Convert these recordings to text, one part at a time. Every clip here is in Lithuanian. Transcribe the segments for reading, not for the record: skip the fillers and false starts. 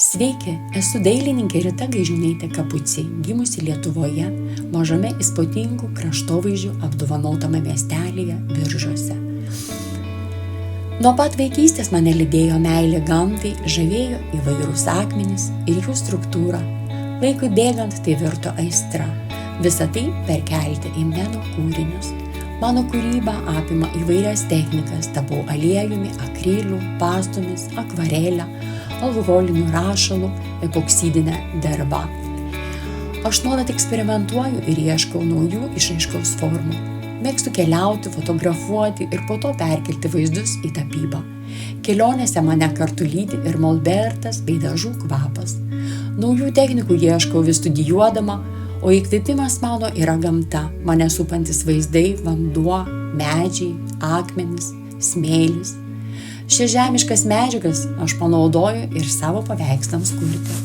Sveiki, esu dailininkė Rita Gaižiūnaitė Kapuci, gimusi Lietuvoje, mažame įspūdingų kraštovaizdžių apdovanotame miestelyje Biržuose. Nuo pat vaikystės mane lydėjo meilė gamtai, žavėjo įvairūs akmenys ir jų struktūra. Laikui bėgant tai virto aistra. Visą tai perkelti į meno kūrinius. Mano kūryba apima įvairias technikas, tapau aliejumi, akriliu, pastomis, akvarelę, alkoholiniu rašalu, epoksidinę dervą. Aš nuolat eksperimentuoju ir ieškau naujų išraiškos formų. Mėgstu keliauti, fotografuoti ir po to perkelti vaizdus į tapybą. Kelionėse mane kartu lydi ir molbertas bei dažų kvapas. Naujų technikų ieškau vis studijuodama, o įkvėpimas mano yra gamta, mane supantis vaizdai, vanduo, medžiai, akmenys, smėlis. Šias žemiškas medžiagas aš panaudoju ir savo paveikslams kurti.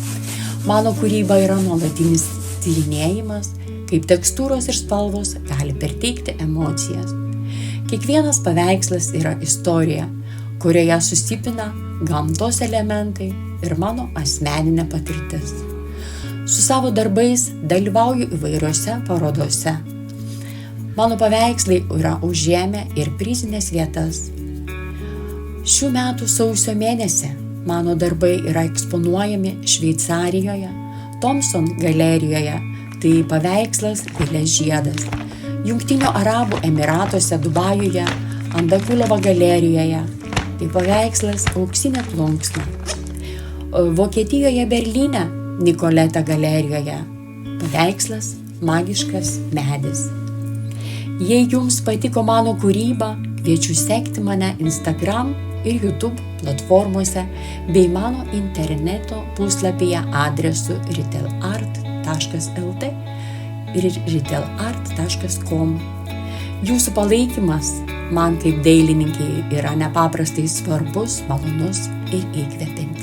Mano kūryba yra nuolatinis tyrinėjimas, kaip tekstūros ir spalvos gali perteikti emocijas. Kiekvienas paveikslas yra istorija, kurioje susipina gamtos elementai ir mano asmeninė patirtis. Su savo darbais dalyvauju įvairiose parodose. Mano paveikslai yra užėmę ir prizinės vietas. Šių metų sausio mėnesį mano darbai yra eksponuojami Šveicarijoje, Thompson galerijoje, tai paveikslas Gėlės žiedas, Jungtinių Arabų Emyratuose Dubajuje, Andakulovo galerijoje, tai paveikslas Auksinė plunksna, Vokietijoje Berlyne, Nikoleta galerijoje, paveikslas Magiškas medis. Jei jums patiko mano kūryba, kviečiu sekti mane Instagram ir YouTube platformose bei mano interneto puslapyje adresu retailart.lt ir retailart.com. Jūsų palaikymas man kaip dailininkai yra nepaprastai svarbus, malonus ir įkvepiantis.